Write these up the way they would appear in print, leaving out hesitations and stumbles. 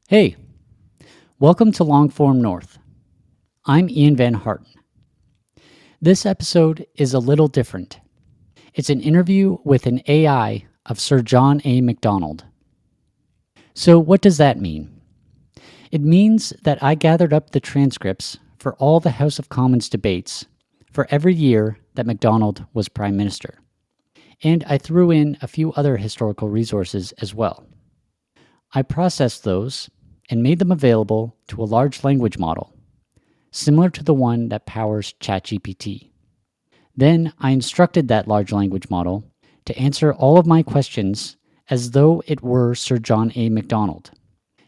Hey, welcome to Longform North. I'm Ian Van Harten. This episode is a little different. It's an interview with an AI of Sir John A. Macdonald. So what does that mean? It means that I gathered up the transcripts for all the House of Commons debates for every year that Macdonald was Prime Minister. And I threw in a few other historical resources as well. I processed those and made them available to a large language model, similar to the one that powers ChatGPT. Then I instructed that large language model to answer all of my questions as though it were Sir John A. Macdonald,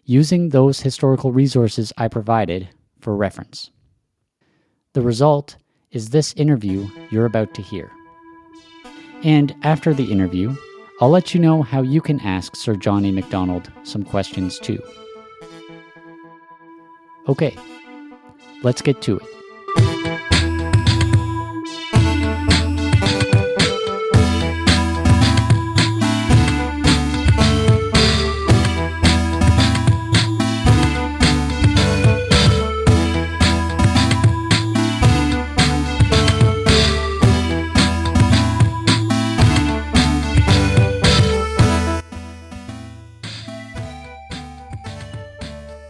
using those historical resources I provided for reference. The result is this interview you're about to hear. And after the interview, I'll let you know how you can ask Sir John A. Macdonald some questions too. Okay, let's get to it.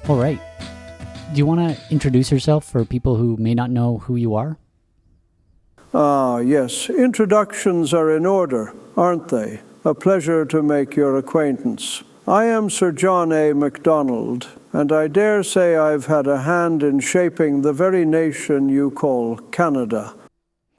All right. Do you want to introduce yourself for people who may not know who you are? Yes. Introductions are in order, aren't they? A pleasure to make your acquaintance. I am Sir John A. Macdonald, and I dare say I've had a hand in shaping the very nation you call Canada.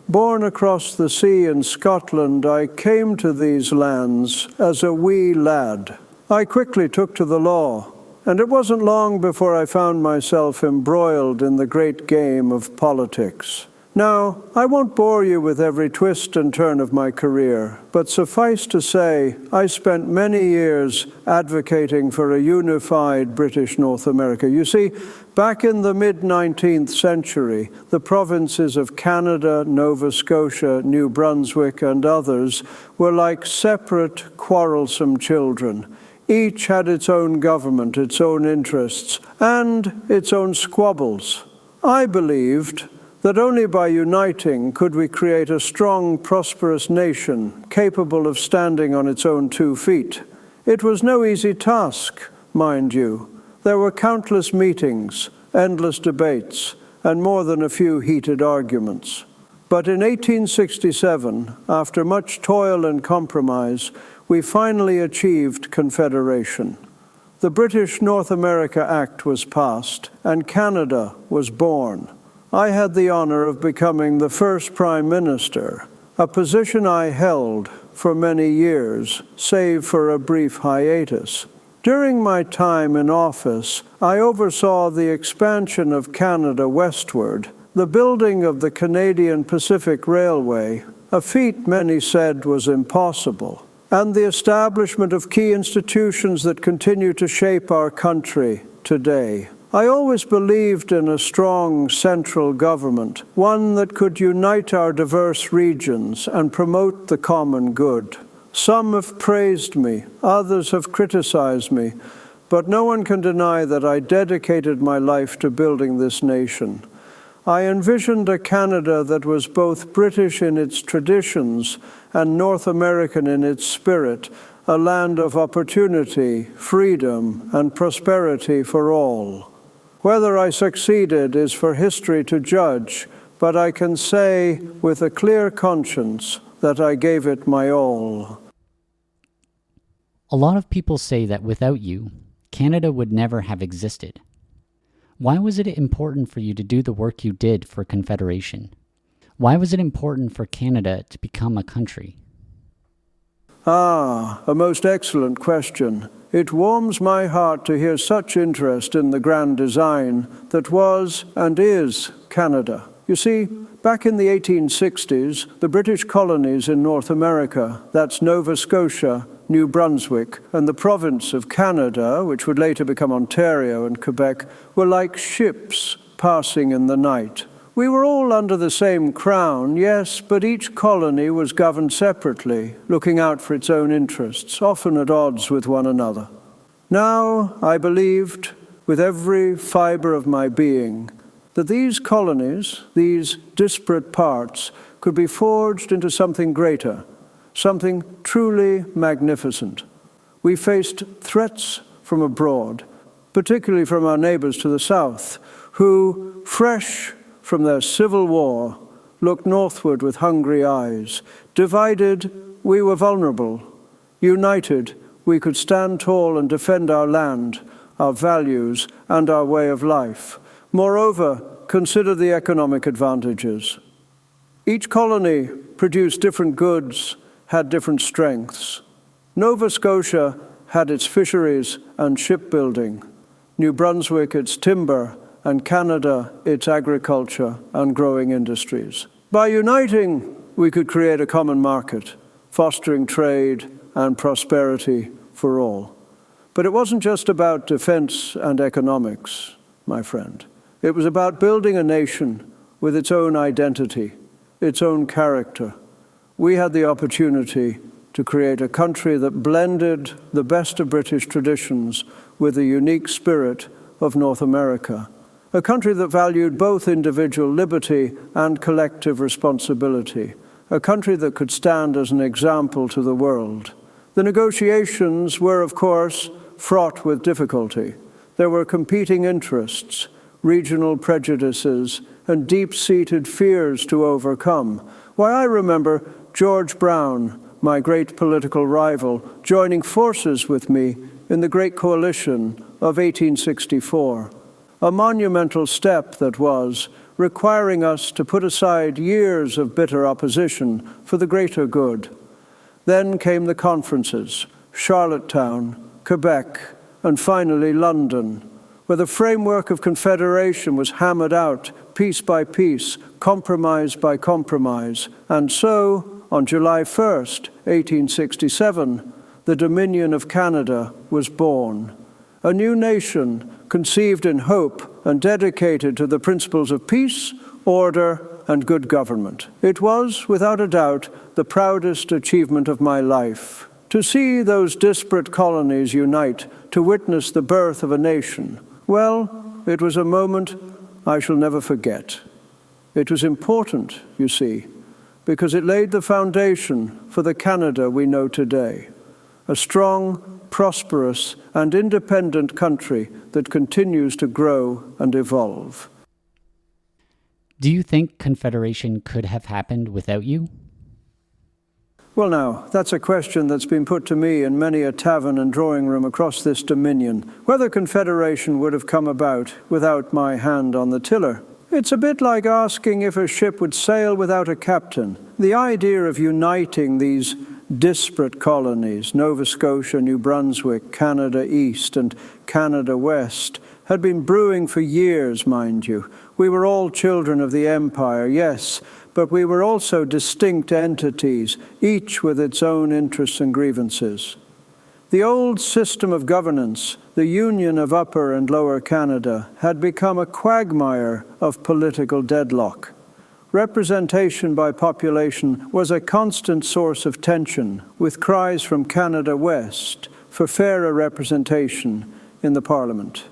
Born across the sea in Scotland, I came to these lands as a wee lad. I quickly took to the law, and it wasn't long before I found myself embroiled in the great game of politics. Now, I won't bore you with every twist and turn of my career, but suffice to say, I spent many years advocating for a unified British North America. You see, back in the mid-19th century, the provinces of Canada, Nova Scotia, New Brunswick, and others were like separate, quarrelsome children. Each had its own government, its own interests, and its own squabbles. I believed that only by uniting could we create a strong, prosperous nation capable of standing on its own 2 feet. It was no easy task, mind you. There were countless meetings, endless debates, and more than a few heated arguments. But in 1867, after much toil and compromise, we finally achieved confederation. The British North America Act was passed, and Canada was born. I had the honor of becoming the first Prime Minister, a position I held for many years, save for a brief hiatus. During my time in office, I oversaw the expansion of Canada westward, the building of the Canadian Pacific Railway, a feat many said was impossible, and the establishment of key institutions that continue to shape our country today. I always believed in a strong central government, one that could unite our diverse regions and promote the common good. Some have praised me, others have criticized me, but no one can deny that I dedicated my life to building this nation. I envisioned a Canada that was both British in its traditions and North American in its spirit, a land of opportunity, freedom, and prosperity for all. Whether I succeeded is for history to judge, but I can say with a clear conscience that I gave it my all. A lot of people say that without you, Canada would never have existed. Why was it important for you to do the work you did for Confederation? Why was it important for Canada to become a country? A most excellent question. It warms my heart to hear such interest in the grand design that was and is Canada. You see, back in the 1860s, the British colonies in North America, that's Nova Scotia, New Brunswick, and the province of Canada, which would later become Ontario and Quebec, were like ships passing in the night. We were all under the same crown, yes, but each colony was governed separately, looking out for its own interests, often at odds with one another. Now, I believed, with every fiber of my being that these colonies, these disparate parts, could be forged into something greater, something truly magnificent. We faced threats from abroad, particularly from our neighbors to the south, who, fresh from their civil war, looked northward with hungry eyes. Divided, we were vulnerable. United, we could stand tall and defend our land, our values, and our way of life. Moreover, consider the economic advantages. Each colony produced different goods, had different strengths. Nova Scotia had its fisheries and shipbuilding, New Brunswick its timber, and Canada its agriculture and growing industries. By uniting, we could create a common market, fostering trade and prosperity for all. But it wasn't just about defense and economics, my friend. It was about building a nation with its own identity, its own character. We had the opportunity to create a country that blended the best of British traditions with the unique spirit of North America, a country that valued both individual liberty and collective responsibility, a country that could stand as an example to the world. The negotiations were, of course, fraught with difficulty. There were competing interests, regional prejudices, and deep-seated fears to overcome. Why, I remember George Brown, my great political rival, joining forces with me in the Great Coalition of 1864, a monumental step that was, requiring us to put aside years of bitter opposition for the greater good. Then came the conferences, Charlottetown, Quebec, and finally London, where the framework of confederation was hammered out piece by piece, compromise by compromise. And so, on July 1st, 1867, the Dominion of Canada was born, a new nation conceived in hope and dedicated to the principles of peace, order, and good government. It was, without a doubt, the proudest achievement of my life. To see those disparate colonies unite, to witness the birth of a nation, well, it was a moment I shall never forget. It was important, you see, because it laid the foundation for the Canada we know today, a strong, prosperous, and independent country that continues to grow and evolve. Do you think Confederation could have happened without you? Well now, that's a question that's been put to me in many a tavern and drawing room across this Dominion, whether Confederation would have come about without my hand on the tiller. It's a bit like asking if a ship would sail without a captain. The idea of uniting these disparate colonies, Nova Scotia, New Brunswick, Canada East, and Canada West, had been brewing for years, mind you. We were all children of the Empire, yes, but we were also distinct entities, each with its own interests and grievances. The old system of governance, the union of Upper and Lower Canada, had become a quagmire of political deadlock. Representation by population was a constant source of tension, with cries from Canada West for fairer representation in the Parliament.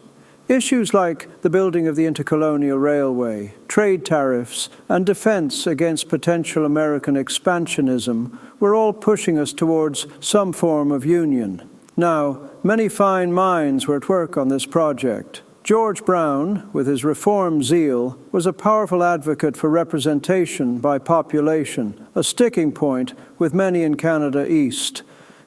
Issues like the building of the Intercolonial Railway, trade tariffs, and defense against potential American expansionism were all pushing us towards some form of union. Now, many fine minds were at work on this project. George Brown, with his reform zeal, was a powerful advocate for representation by population, a sticking point with many in Canada East.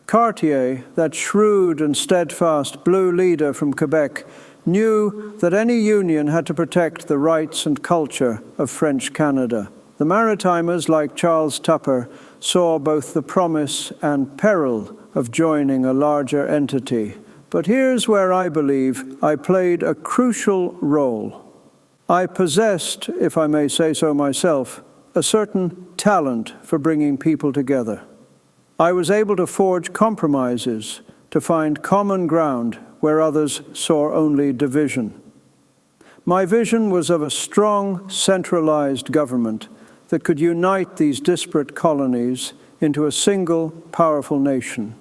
Cartier, that shrewd and steadfast blue leader from Quebec, knew that any union had to protect the rights and culture of French Canada. The Maritimers, like Charles Tupper, saw both the promise and peril of joining a larger entity. But here's where I believe I played a crucial role. I possessed, if I may say so myself, a certain talent for bringing people together. I was able to forge compromises, to find common ground where others saw only division. My vision was of a strong, centralized government that could unite these disparate colonies into a single, powerful nation.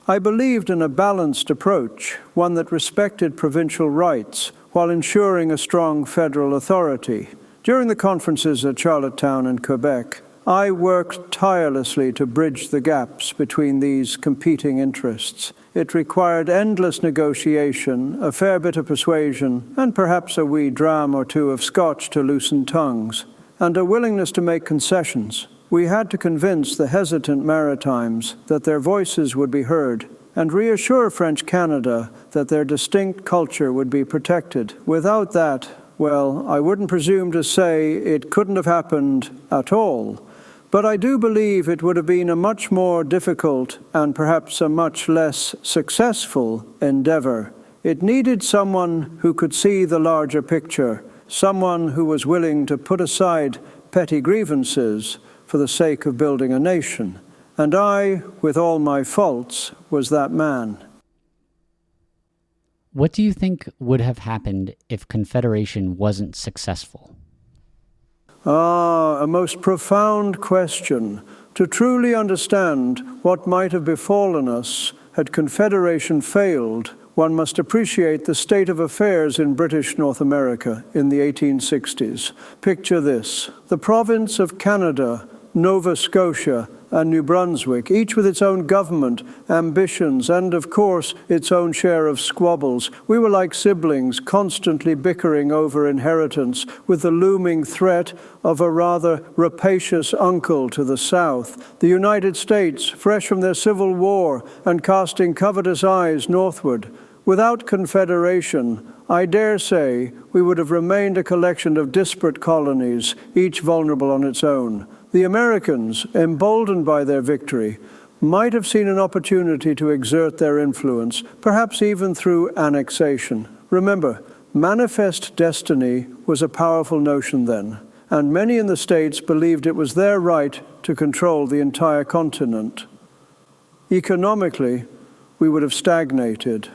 I believed in a balanced approach, one that respected provincial rights while ensuring a strong federal authority. During the conferences at Charlottetown and Quebec, I worked tirelessly to bridge the gaps between these competing interests. It required endless negotiation, a fair bit of persuasion, and perhaps a wee dram or two of scotch to loosen tongues, and a willingness to make concessions. We had to convince the hesitant Maritimes that their voices would be heard and reassure French Canada that their distinct culture would be protected. Without that, well, I wouldn't presume to say it couldn't have happened at all, but I do believe it would have been a much more difficult and perhaps a much less successful endeavor. It needed someone who could see the larger picture, someone who was willing to put aside petty grievances for the sake of building a nation. And I, with all my faults, was that man. What do you think would have happened if Confederation wasn't successful? A most profound question. To truly understand what might have befallen us had Confederation failed, one must appreciate the state of affairs in British North America in the 1860s. Picture this: the province of Canada, Nova Scotia, and New Brunswick, each with its own government, ambitions, and, of course, its own share of squabbles. We were like siblings, constantly bickering over inheritance, with the looming threat of a rather rapacious uncle to the south. The United States, fresh from their Civil War and casting covetous eyes northward. Without Confederation, I dare say we would have remained a collection of disparate colonies, each vulnerable on its own. The Americans, emboldened by their victory, might have seen an opportunity to exert their influence, perhaps even through annexation. Remember, manifest destiny was a powerful notion then, and many in the States believed it was their right to control the entire continent. Economically, we would have stagnated.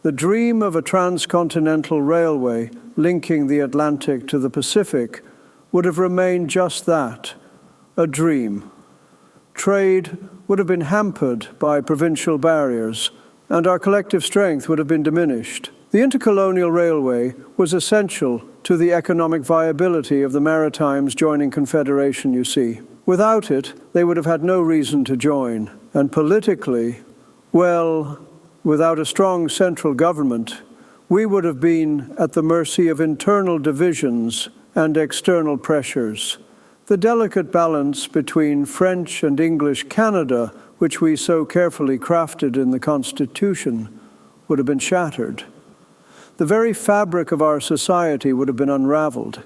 The dream of a transcontinental railway linking the Atlantic to the Pacific would have remained just that, a dream. Trade would have been hampered by provincial barriers, and our collective strength would have been diminished. The intercolonial railway was essential to the economic viability of the Maritimes joining Confederation, you see. Without it, they would have had no reason to join. And politically, well, without a strong central government, we would have been at the mercy of internal divisions and external pressures. The delicate balance between French and English Canada, which we so carefully crafted in the Constitution, would have been shattered. The very fabric of our society would have been unraveled.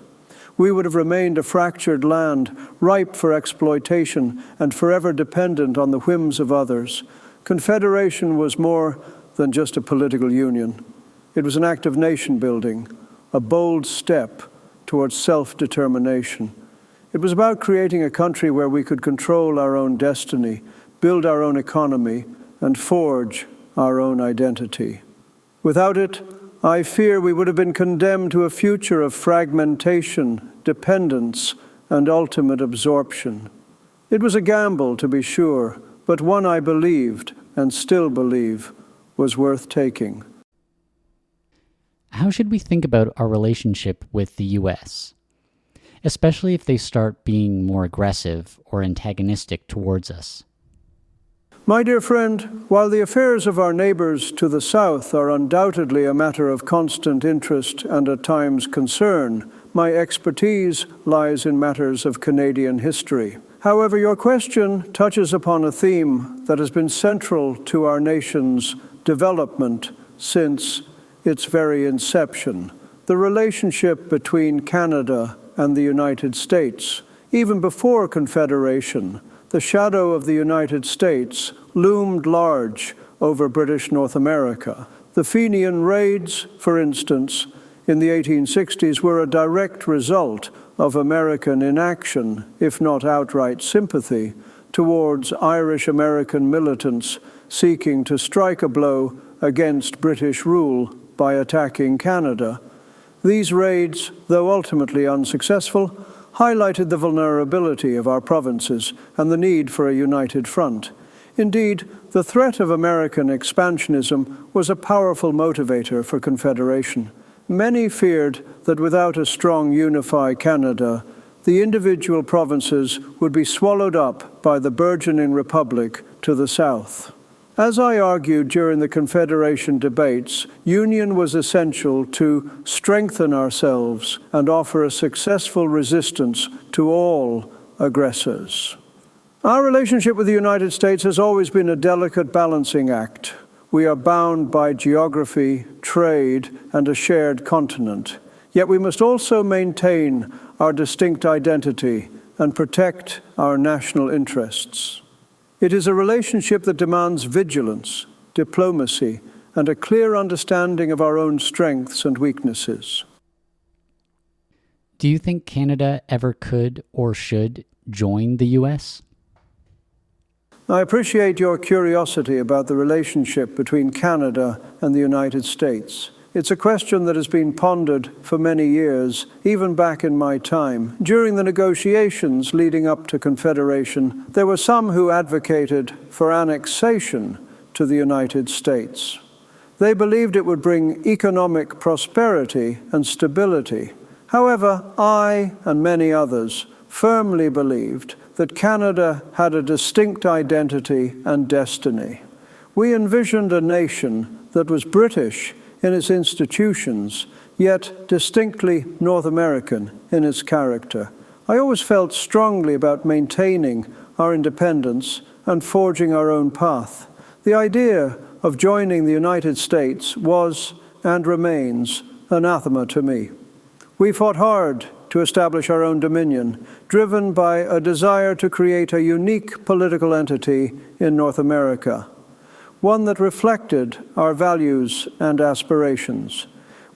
We would have remained a fractured land, ripe for exploitation and forever dependent on the whims of others. Confederation was more than just a political union. It was an act of nation building, a bold step towards self-determination. It was about creating a country where we could control our own destiny, build our own economy, and forge our own identity. Without it, I fear we would have been condemned to a future of fragmentation, dependence, and ultimate absorption. It was a gamble, to be sure, but one I believed, and still believe, was worth taking. How should we think about our relationship with the U.S., especially if they start being more aggressive or antagonistic towards us? My dear friend, while the affairs of our neighbors to the south are undoubtedly a matter of constant interest and at times concern, my expertise lies in matters of Canadian history. However, your question touches upon a theme that has been central to our nation's development since its very inception: the relationship between Canada and the United States. Even before Confederation, the shadow of the United States loomed large over British North America. The Fenian raids, for instance, in the 1860s were a direct result of American inaction, if not outright sympathy, towards Irish-American militants seeking to strike a blow against British rule by attacking Canada. These raids, though ultimately unsuccessful, highlighted the vulnerability of our provinces and the need for a united front. Indeed, the threat of American expansionism was a powerful motivator for Confederation. Many feared that without a strong, unified Canada, the individual provinces would be swallowed up by the burgeoning republic to the south. As I argued during the Confederation debates, union was essential to strengthen ourselves and offer a successful resistance to all aggressors. Our relationship with the United States has always been a delicate balancing act. We are bound by geography, trade, and a shared continent. Yet we must also maintain our distinct identity and protect our national interests. It is a relationship that demands vigilance, diplomacy, and a clear understanding of our own strengths and weaknesses. Do you think Canada ever could or should join the U.S.? I appreciate your curiosity about the relationship between Canada and the United States. It's a question that has been pondered for many years, even back in my time. During the negotiations leading up to Confederation, there were some who advocated for annexation to the United States. They believed it would bring economic prosperity and stability. However, I and many others firmly believed that Canada had a distinct identity and destiny. We envisioned a nation that was British in its institutions, yet distinctly North American in its character. I always felt strongly about maintaining our independence and forging our own path. The idea of joining the United States was and remains anathema to me. We fought hard to establish our own dominion, driven by a desire to create a unique political entity in North America, one that reflected our values and aspirations.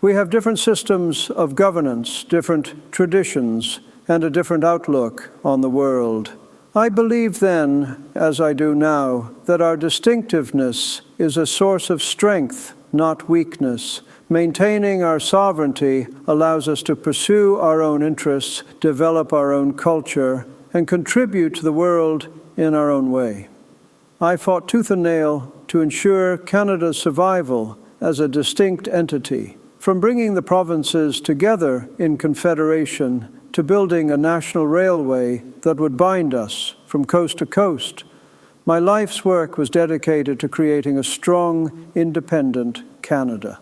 We have different systems of governance, different traditions, and a different outlook on the world. I believe then, as I do now, that our distinctiveness is a source of strength, not weakness. Maintaining our sovereignty allows us to pursue our own interests, develop our own culture, and contribute to the world in our own way. I fought tooth and nail to ensure Canada's survival as a distinct entity, from bringing the provinces together in confederation to building a national railway that would bind us from coast to coast. My life's work was dedicated to creating a strong, independent Canada.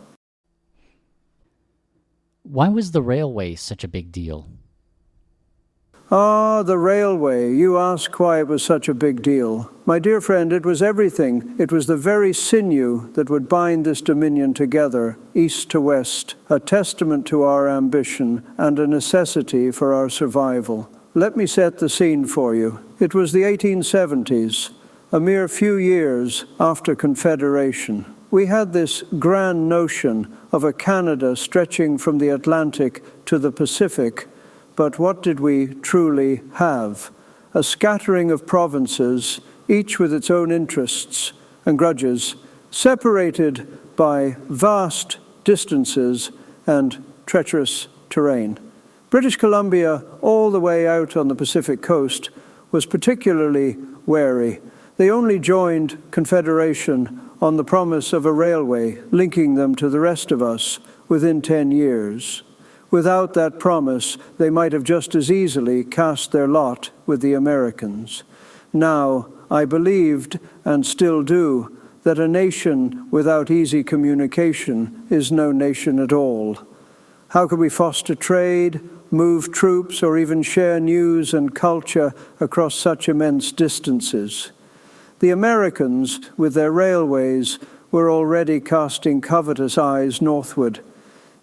Why was the railway such a big deal? The railway. You ask why it was such a big deal. My dear friend, it was everything. It was the very sinew that would bind this dominion together, east to west, a testament to our ambition and a necessity for our survival. Let me set the scene for you. It was the 1870s, a mere few years after Confederation. We had this grand notion of a Canada stretching from the Atlantic to the Pacific, but what did we truly have? A scattering of provinces, each with its own interests and grudges, separated by vast distances and treacherous terrain. British Columbia, all the way out on the Pacific coast, was particularly wary. They only joined Confederation on the promise of a railway linking them to the rest of us within 10 years. Without that promise, they might have just as easily cast their lot with the Americans. Now, I believed, and still do, that a nation without easy communication is no nation at all. How could we foster trade, move troops, or even share news and culture across such immense distances? The Americans, with their railways, were already casting covetous eyes northward.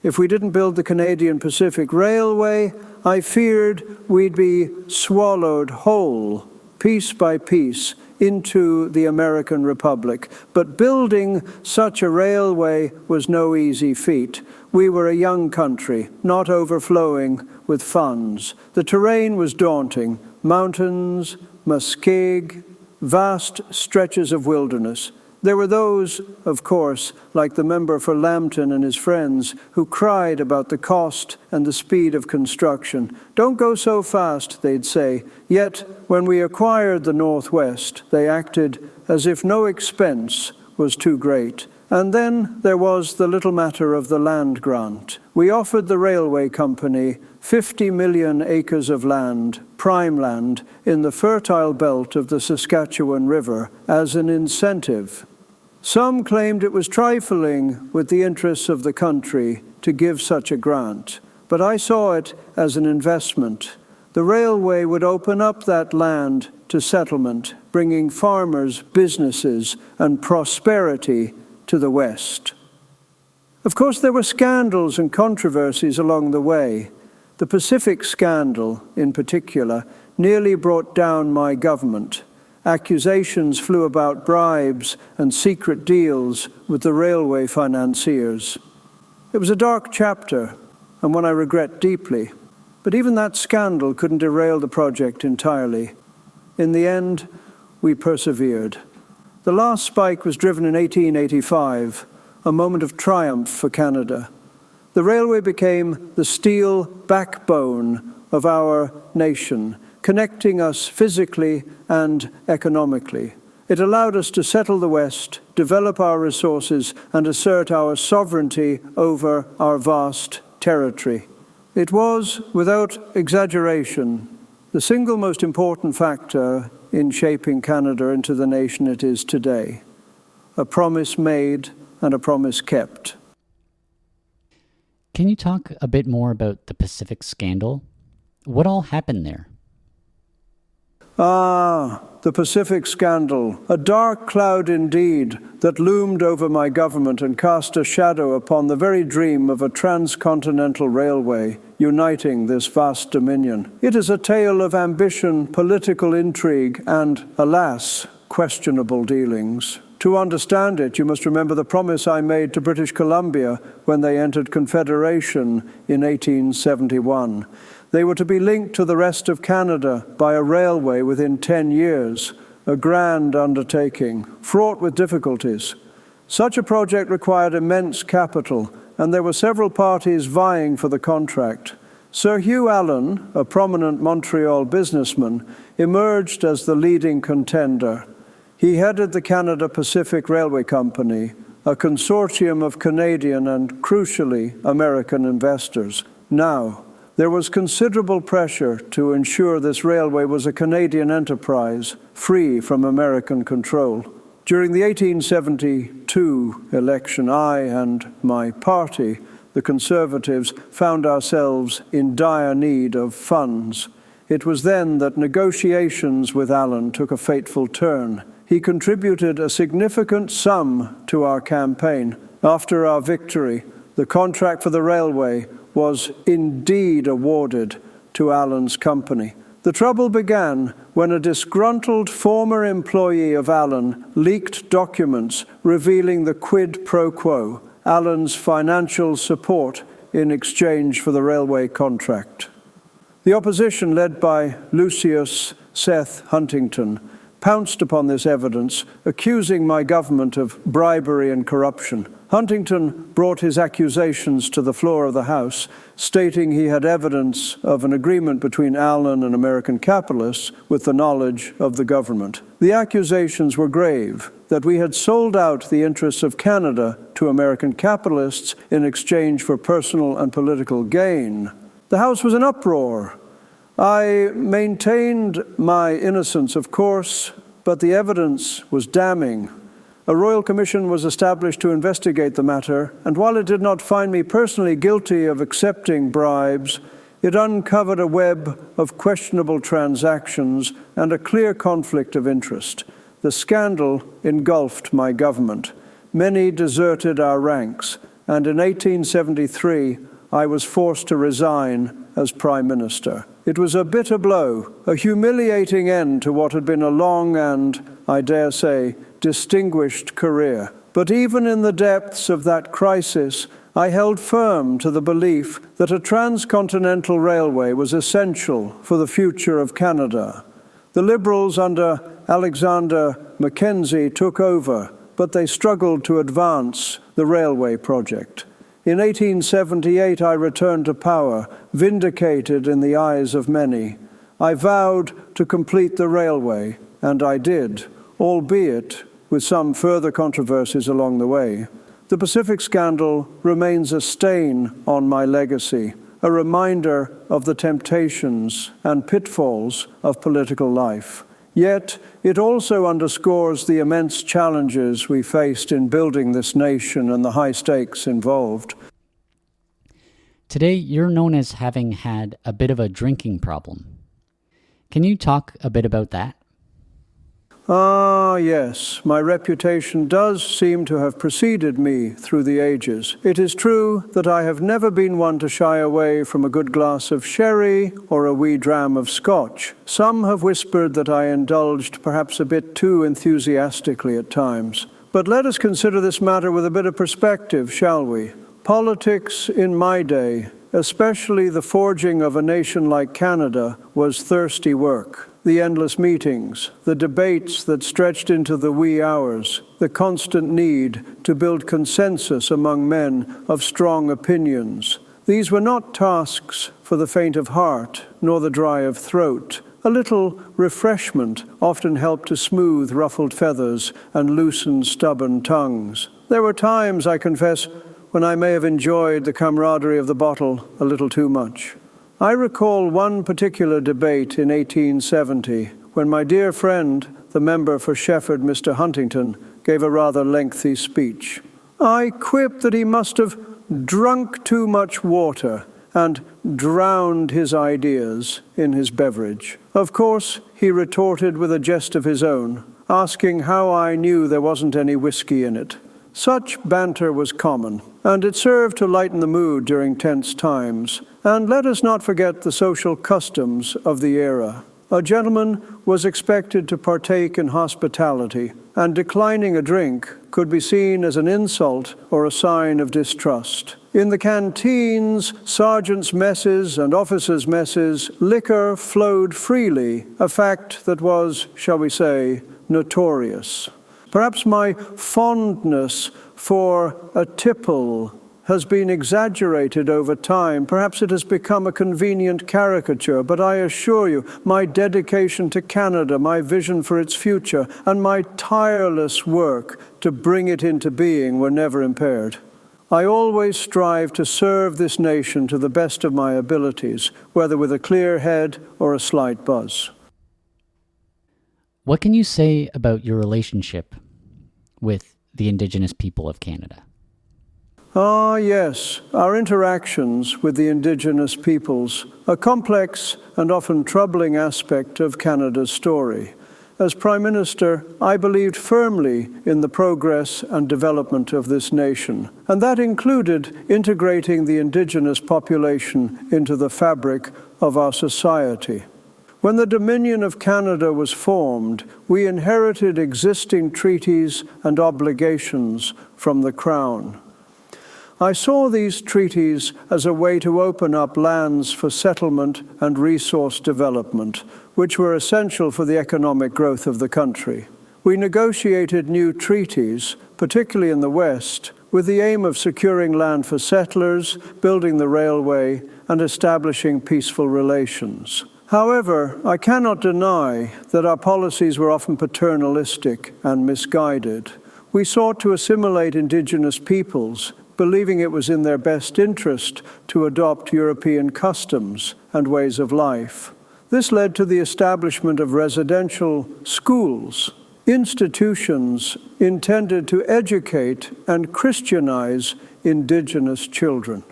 If we didn't build the Canadian Pacific Railway, I feared we'd be swallowed whole, piece by piece, into the American Republic. But building such a railway was no easy feat. We were a young country, not overflowing with funds. The terrain was daunting: mountains, muskeg, vast stretches of wilderness. There were those, of course, like the member for Lambton and his friends, who cried about the cost and the speed of construction. "Don't go so fast," they'd say. Yet, when we acquired the Northwest, they acted as if no expense was too great. And then there was the little matter of the land grant. We offered the railway company 50 million acres of land, prime land, in the fertile belt of the Saskatchewan River as an incentive. Some claimed it was trifling with the interests of the country to give such a grant, but I saw it as an investment. The railway would open up that land to settlement, bringing farmers, businesses, and prosperity to the West. Of course, there were scandals and controversies along the way. The Pacific scandal, in particular, nearly brought down my government. Accusations flew about bribes and secret deals with the railway financiers. It was a dark chapter, and one I regret deeply. But even that scandal couldn't derail the project entirely. In the end, we persevered. The last spike was driven in 1885, a moment of triumph for Canada. The railway became the steel backbone of our nation, connecting us physically and economically. It allowed us to settle the West, develop our resources, and assert our sovereignty over our vast territory. It was, without exaggeration, the single most important factor in shaping Canada into the nation it is today. A promise made and a promise kept. Can you talk a bit more about the Pacific scandal? What all happened there? The Pacific scandal, a dark cloud indeed that loomed over my government and cast a shadow upon the very dream of a transcontinental railway uniting this vast dominion. It is a tale of ambition, political intrigue, and, alas, questionable dealings. To understand it, you must remember the promise I made to British Columbia when they entered Confederation in 1871. They were to be linked to the rest of Canada by a railway within 10 years, a grand undertaking, fraught with difficulties. Such a project required immense capital, and there were several parties vying for the contract. Sir Hugh Allen, a prominent Montreal businessman, emerged as the leading contender. He headed the Canada Pacific Railway Company, a consortium of Canadian and, crucially, American investors. Now, there was considerable pressure to ensure this railway was a Canadian enterprise, free from American control. During the 1872 election, I and my party, the Conservatives, found ourselves in dire need of funds. It was then that negotiations with Allen took a fateful turn. He contributed a significant sum to our campaign. After our victory, the contract for the railway was indeed awarded to Allen's company. The trouble began when a disgruntled former employee of Allen leaked documents revealing the quid pro quo, Allen's financial support in exchange for the railway contract. The opposition, led by Lucius Seth Huntington, pounced upon this evidence, accusing my government of bribery and corruption. Huntington brought his accusations to the floor of the House, stating he had evidence of an agreement between Allen and American capitalists with the knowledge of the government. The accusations were grave, that we had sold out the interests of Canada to American capitalists in exchange for personal and political gain. The House was in uproar. I maintained my innocence, of course, but the evidence was damning. A royal commission was established to investigate the matter, and while it did not find me personally guilty of accepting bribes, it uncovered a web of questionable transactions and a clear conflict of interest. The scandal engulfed my government. Many deserted our ranks, and in 1873, I was forced to resign as Prime Minister. It was a bitter blow, a humiliating end to what had been a long and, I dare say, distinguished career. But even in the depths of that crisis, I held firm to the belief that a transcontinental railway was essential for the future of Canada. The Liberals under Alexander Mackenzie took over, but but they struggled to advance the railway project. In 1878, I returned to power, vindicated in the eyes of many. I vowed to complete the railway, and I did, albeit with some further controversies along the way. The Pacific scandal remains a stain on my legacy, a reminder of the temptations and pitfalls of political life. Yet, it also underscores the immense challenges we faced in building this nation and the high stakes involved. Today, you're known as having had a bit of a drinking problem. Can you talk a bit about that? Ah, yes, my reputation does seem to have preceded me through the ages. It is true that I have never been one to shy away from a good glass of sherry or a wee dram of scotch. Some have whispered that I indulged perhaps a bit too enthusiastically at times. But let us consider this matter with a bit of perspective, shall we? Politics in my day, especially the forging of a nation like Canada, was thirsty work. The endless meetings, the debates that stretched into the wee hours, the constant need to build consensus among men of strong opinions. These were not tasks for the faint of heart, nor the dry of throat. A little refreshment often helped to smooth ruffled feathers and loosen stubborn tongues. There were times, I confess, when I may have enjoyed the camaraderie of the bottle a little too much. I recall one particular debate in 1870 when my dear friend, the member for Shefford, Mr. Huntington, gave a rather lengthy speech. I quipped that he must have drunk too much water and drowned his ideas in his beverage. Of course, he retorted with a jest of his own, asking how I knew there wasn't any whiskey in it. Such banter was common, and it served to lighten the mood during tense times. And let us not forget the social customs of the era. A gentleman was expected to partake in hospitality, and declining a drink could be seen as an insult or a sign of distrust. In the canteens, sergeants' messes, and officers' messes, liquor flowed freely, a fact that was, shall we say, notorious. Perhaps my fondness for a tipple has been exaggerated over time. Perhaps it has become a convenient caricature, but I assure you, my dedication to Canada, my vision for its future, and my tireless work to bring it into being were never impaired. I always strive to serve this nation to the best of my abilities, whether with a clear head or a slight buzz. What can you say about your relationship with the Indigenous people of Canada? Ah, yes, our interactions with the Indigenous peoples, a complex and often troubling aspect of Canada's story. As Prime Minister, I believed firmly in the progress and development of this nation, and that included integrating the Indigenous population into the fabric of our society. When the Dominion of Canada was formed, we inherited existing treaties and obligations from the Crown. I saw these treaties as a way to open up lands for settlement and resource development, which were essential for the economic growth of the country. We negotiated new treaties, particularly in the West, with the aim of securing land for settlers, building the railway, and establishing peaceful relations. However, I cannot deny that our policies were often paternalistic and misguided. We sought to assimilate Indigenous peoples, believing it was in their best interest to adopt European customs and ways of life. This led to the establishment of residential schools, institutions intended to educate and Christianize Indigenous children.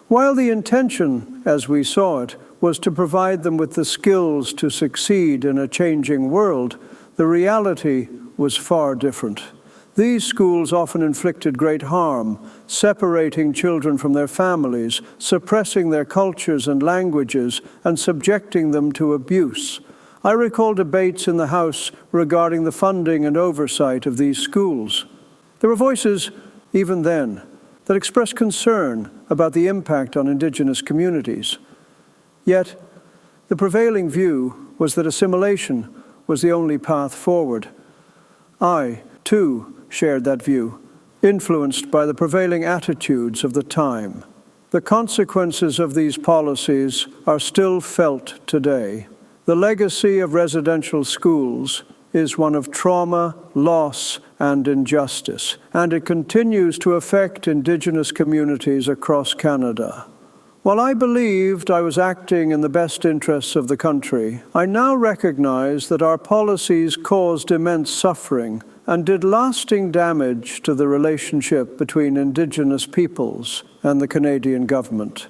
While the intention, as we saw it, was to provide them with the skills to succeed in a changing world, the reality was far different. These schools often inflicted great harm, separating children from their families, suppressing their cultures and languages, and subjecting them to abuse. I recall debates in the House regarding the funding and oversight of these schools. There were voices, even then, that expressed concern about the impact on Indigenous communities. Yet, the prevailing view was that assimilation was the only path forward. I, too, shared that view, influenced by the prevailing attitudes of the time. The consequences of these policies are still felt today. The legacy of residential schools is one of trauma, loss, and injustice, and it continues to affect Indigenous communities across Canada. While I believed I was acting in the best interests of the country, I now recognize that our policies caused immense suffering and did lasting damage to the relationship between Indigenous peoples and the Canadian government.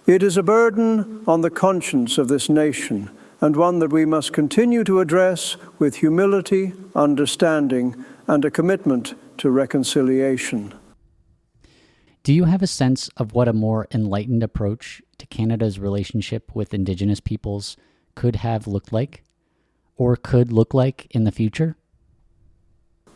It is a burden on the conscience of this nation, and one that we must continue to address with humility, understanding, and a commitment to reconciliation. Do you have a sense of what a more enlightened approach to Canada's relationship with Indigenous peoples could have looked like, or could look like in the future?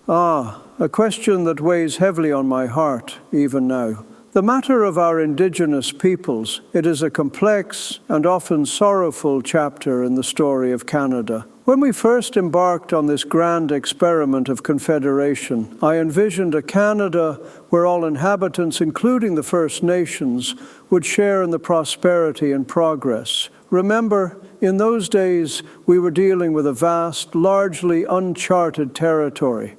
A question that weighs heavily on my heart even now. The matter of our Indigenous peoples, it is a complex and often sorrowful chapter in the story of Canada. When we first embarked on this grand experiment of confederation, I envisioned a Canada where all inhabitants, including the First Nations, would share in the prosperity and progress. Remember, in those days, we were dealing with a vast, largely uncharted territory,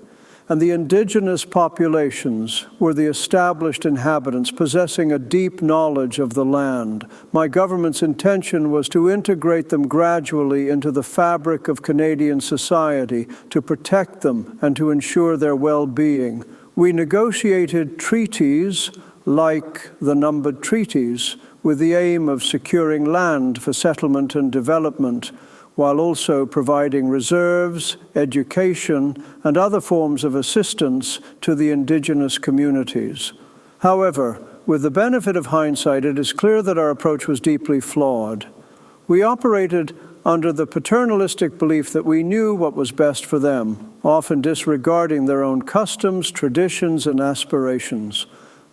and the Indigenous populations were the established inhabitants possessing a deep knowledge of the land. My government's intention was to integrate them gradually into the fabric of Canadian society, to protect them and to ensure their well-being. We negotiated treaties like the numbered treaties with the aim of securing land for settlement and development, while also providing reserves, education, and other forms of assistance to the Indigenous communities. However, with the benefit of hindsight, it is clear that our approach was deeply flawed. We operated under the paternalistic belief that we knew what was best for them, often disregarding their own customs, traditions, and aspirations.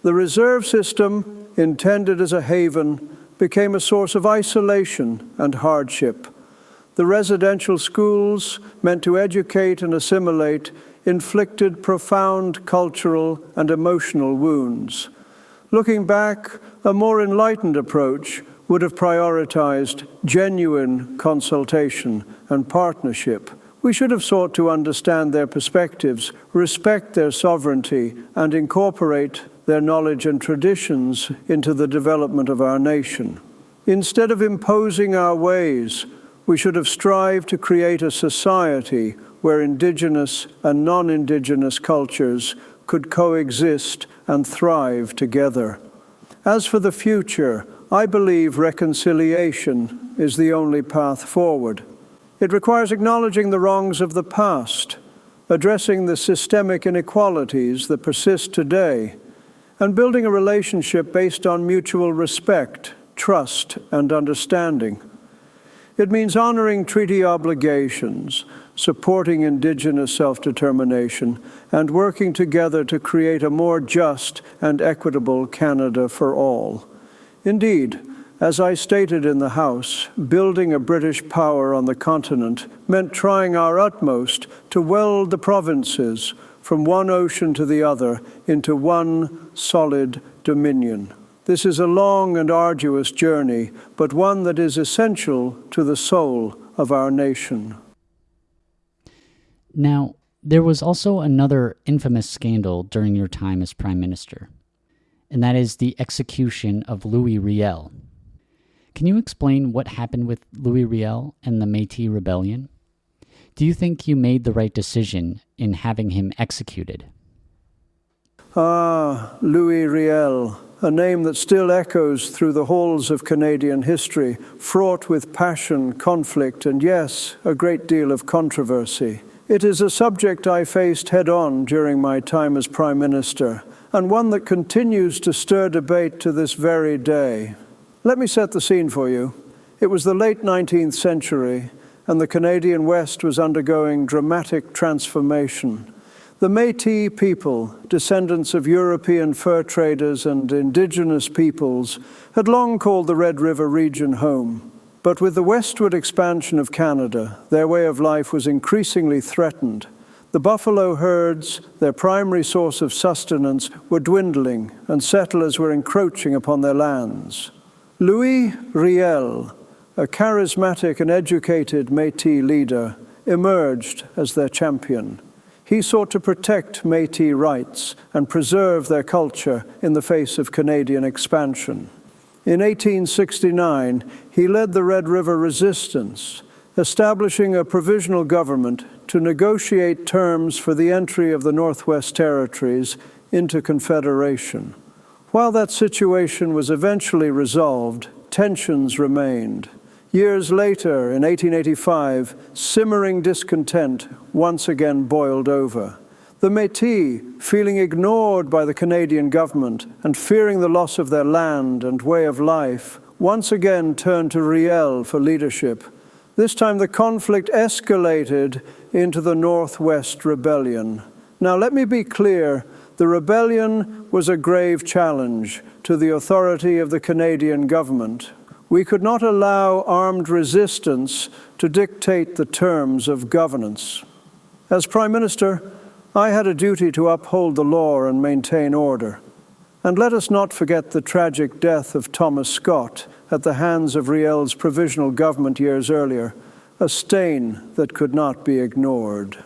The reserve system, intended as a haven, became a source of isolation and hardship. The residential schools, meant to educate and assimilate, inflicted profound cultural and emotional wounds. Looking back, a more enlightened approach would have prioritized genuine consultation and partnership. We should have sought to understand their perspectives, respect their sovereignty, and incorporate their knowledge and traditions into the development of our nation. Instead of imposing our ways, we should have strived to create a society where Indigenous and non-Indigenous cultures could coexist and thrive together. As for the future, I believe reconciliation is the only path forward. It requires acknowledging the wrongs of the past, addressing the systemic inequalities that persist today, and building a relationship based on mutual respect, trust, and understanding. It means honoring treaty obligations, supporting Indigenous self-determination, and working together to create a more just and equitable Canada for all. Indeed, as I stated in the House, building a British power on the continent meant trying our utmost to weld the provinces from one ocean to the other into one solid dominion. This is a long and arduous journey, but one that is essential to the soul of our nation. Now, there was also another infamous scandal during your time as Prime Minister, and that is the execution of Louis Riel. Can you explain what happened with Louis Riel and the Métis Rebellion? Do you think you made the right decision in having him executed? Louis Riel, a name that still echoes through the halls of Canadian history, fraught with passion, conflict, and yes, a great deal of controversy. It is a subject I faced head-on during my time as Prime Minister, and one that continues to stir debate to this very day. Let me set the scene for you. It was the late 19th century, and the Canadian West was undergoing dramatic transformation. The Métis people, descendants of European fur traders and Indigenous peoples, had long called the Red River region home. But with the westward expansion of Canada, their way of life was increasingly threatened. The buffalo herds, their primary source of sustenance, were dwindling, and settlers were encroaching upon their lands. Louis Riel, a charismatic and educated Métis leader, emerged as their champion. He sought to protect Métis rights and preserve their culture in the face of Canadian expansion. In 1869, he led the Red River Resistance, establishing a provisional government to negotiate terms for the entry of the Northwest Territories into Confederation. While that situation was eventually resolved, tensions remained. Years later, in 1885, simmering discontent once again boiled over. The Métis, feeling ignored by the Canadian government and fearing the loss of their land and way of life, once again turned to Riel for leadership. This time the conflict escalated into the Northwest Rebellion. Now let me be clear, the rebellion was a grave challenge to the authority of the Canadian government. We could not allow armed resistance to dictate the terms of governance. As Prime Minister, I had a duty to uphold the law and maintain order. And let us not forget the tragic death of Thomas Scott at the hands of Riel's provisional government years earlier, a stain that could not be ignored.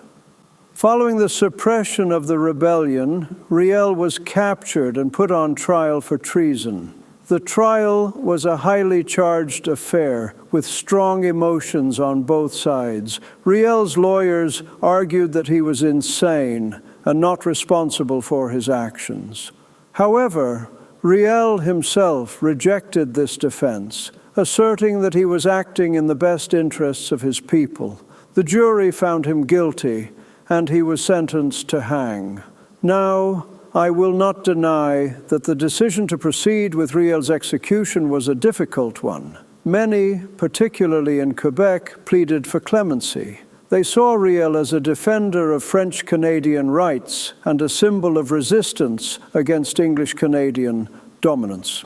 Following the suppression of the rebellion, Riel was captured and put on trial for treason. The trial was a highly charged affair with strong emotions on both sides. Riel's lawyers argued that he was insane and not responsible for his actions. However, Riel himself rejected this defense, asserting that he was acting in the best interests of his people. The jury found him guilty, and he was sentenced to hang. Now, I will not deny that the decision to proceed with Riel's execution was a difficult one. Many, particularly in Quebec, pleaded for clemency. They saw Riel as a defender of French-Canadian rights and a symbol of resistance against English-Canadian dominance.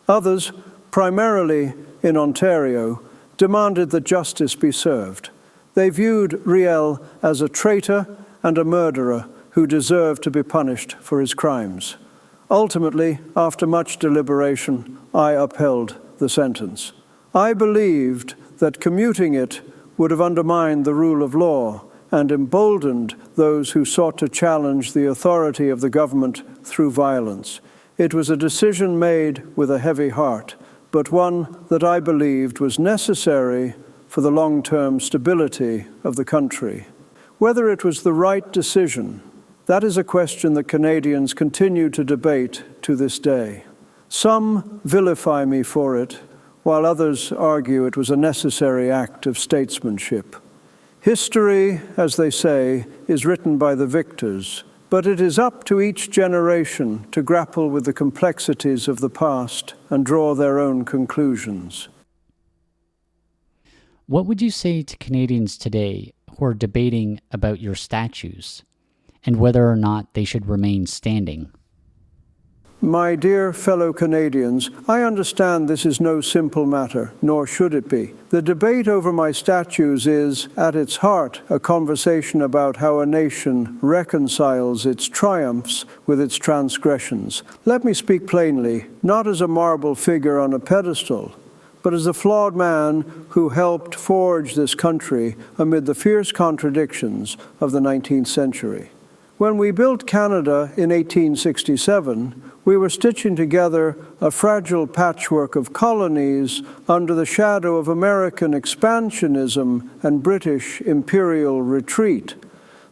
Others, primarily in Ontario, demanded that justice be served. They viewed Riel as a traitor and a murderer who deserved to be punished for his crimes. Ultimately, after much deliberation, I upheld the sentence. I believed that commuting it would have undermined the rule of law and emboldened those who sought to challenge the authority of the government through violence. It was a decision made with a heavy heart, but one that I believed was necessary for the long-term stability of the country. Whether it was the right decision, that is a question that Canadians continue to debate to this day. Some vilify me for it, while others argue it was a necessary act of statesmanship. History, as they say, is written by the victors, but it is up to each generation to grapple with the complexities of the past and draw their own conclusions. What would you say to Canadians today who are debating about your statues and whether or not they should remain standing? My dear fellow Canadians, I understand this is no simple matter, nor should it be. The debate over my statues is, at its heart, a conversation about how a nation reconciles its triumphs with its transgressions. Let me speak plainly, not as a marble figure on a pedestal, but as a flawed man who helped forge this country amid the fierce contradictions of the 19th century. When we built Canada in 1867, we were stitching together a fragile patchwork of colonies under the shadow of American expansionism and British imperial retreat.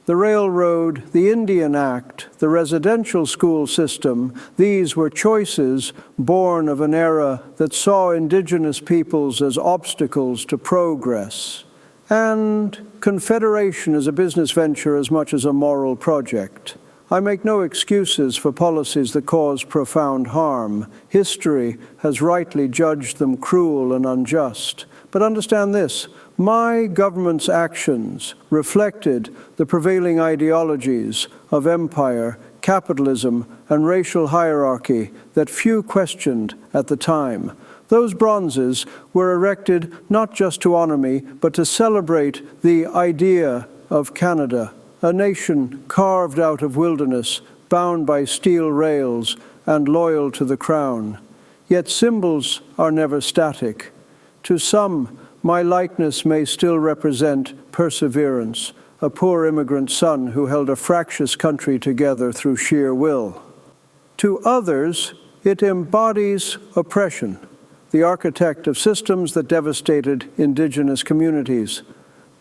The railroad, the Indian Act, the residential school system, these were choices born of an era that saw Indigenous peoples as obstacles to progress. And Confederation is a business venture as much as a moral project. I make no excuses for policies that cause profound harm. History has rightly judged them cruel and unjust. But understand this, my government's actions reflected the prevailing ideologies of empire, capitalism, and racial hierarchy that few questioned at the time. Those bronzes were erected not just to honor me, but to celebrate the idea of Canada, a nation carved out of wilderness, bound by steel rails and loyal to the crown. Yet symbols are never static. To some, my likeness may still represent perseverance, a poor immigrant son who held a fractious country together through sheer will. To others, it embodies oppression, the architect of systems that devastated indigenous communities.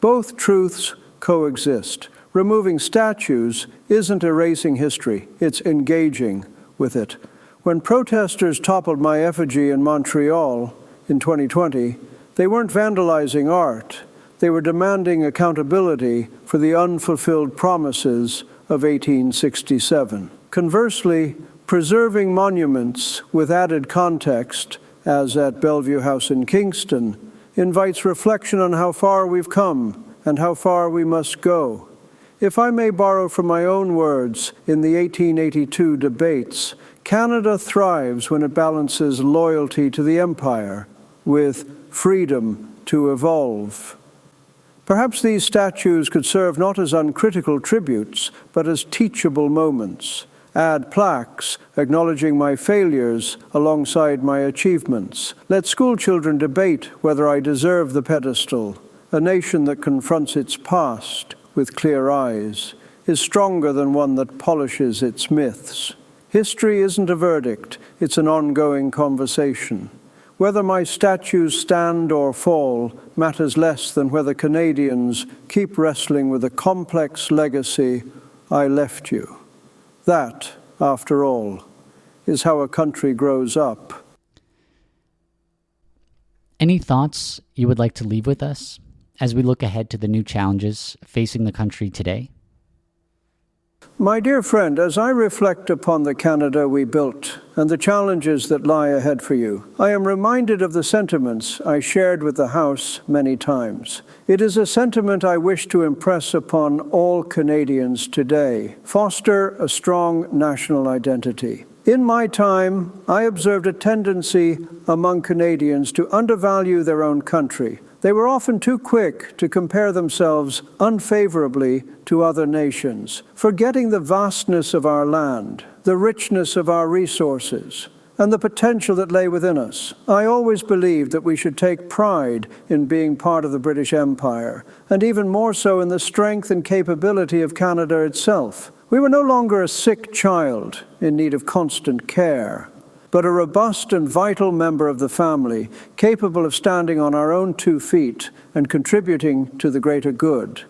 Both truths coexist. Removing statues isn't erasing history, it's engaging with it. When protesters toppled my effigy in Montreal in 2020, they weren't vandalizing art. They were demanding accountability for the unfulfilled promises of 1867. Conversely, preserving monuments with added context, as at Bellevue House in Kingston, invites reflection on how far we've come and how far we must go. If I may borrow from my own words in the 1882 debates, Canada thrives when it balances loyalty to the empire with freedom to evolve. Perhaps these statues could serve not as uncritical tributes, but as teachable moments. Add plaques acknowledging my failures alongside my achievements. Let schoolchildren debate whether I deserve the pedestal. A nation that confronts its past with clear eyes is stronger than one that polishes its myths. History isn't a verdict, it's an ongoing conversation. Whether my statues stand or fall matters less than whether Canadians keep wrestling with the complex legacy I left you. That, after all, is how a country grows up. Any thoughts you would like to leave with us as we look ahead to the new challenges facing the country today? My dear friend, as I reflect upon the Canada we built and the challenges that lie ahead for you, I am reminded of the sentiments I shared with the House many times. It is a sentiment I wish to impress upon all Canadians today. Foster a strong national identity. In my time, I observed a tendency among Canadians to undervalue their own country. They were often too quick to compare themselves unfavorably to other nations, forgetting the vastness of our land, the richness of our resources, and the potential that lay within us. I always believed that we should take pride in being part of the British Empire, and even more so in the strength and capability of Canada itself. We were no longer a sick child in need of constant care, but a robust and vital member of the family, capable of standing on our own 2 feet and contributing to the greater good.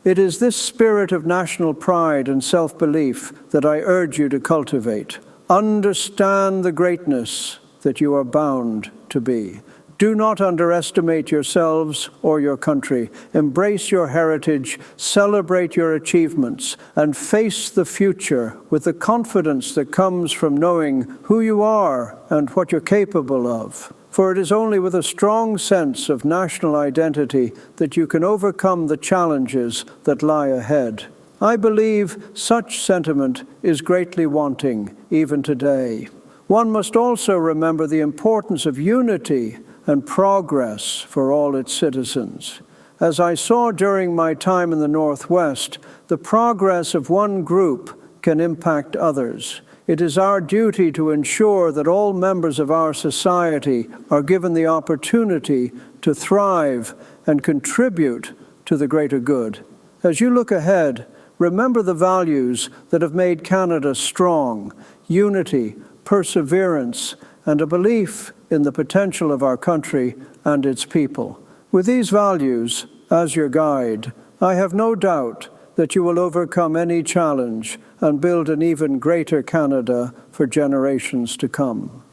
It is this spirit of national pride and self-belief that I urge you to cultivate. Understand the greatness that you are bound to be. Do not underestimate yourselves or your country. Embrace your heritage, celebrate your achievements, and face the future with the confidence that comes from knowing who you are and what you're capable of. For it is only with a strong sense of national identity that you can overcome the challenges that lie ahead. I believe such sentiment is greatly wanting even today. One must also remember the importance of unity and progress for all its citizens. As I saw during my time in the Northwest, the progress of one group can impact others. It is our duty to ensure that all members of our society are given the opportunity to thrive and contribute to the greater good. As you look ahead, remember the values that have made Canada strong: unity, perseverance, and a belief in the potential of our country and its people. With these values as your guide, I have no doubt that you will overcome any challenge and build an even greater Canada for generations to come.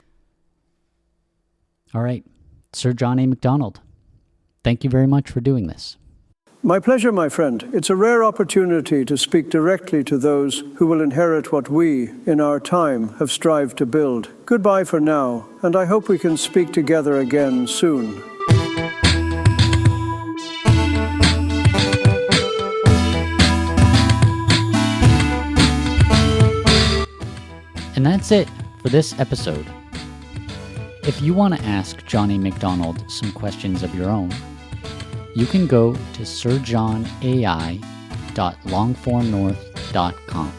All right, Sir John A. Macdonald, thank you very much for doing this. My pleasure, my friend. It's a rare opportunity to speak directly to those who will inherit what we, in our time, have strived to build. Goodbye for now, and I hope we can speak together again soon. And that's it for this episode. If you want to ask John A. Macdonald some questions of your own, you can go to sirjohnai.com www.longformnorth.com.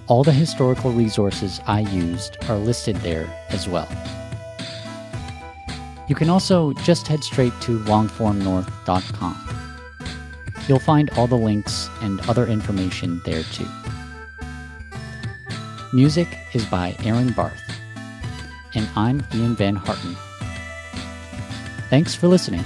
All the historical resources I used are listed there as well. You can also just head straight to longformnorth.com. You'll find all the links and other information there too. Music is by Aaron Barth, and I'm Ian Van Harten. Thanks for listening.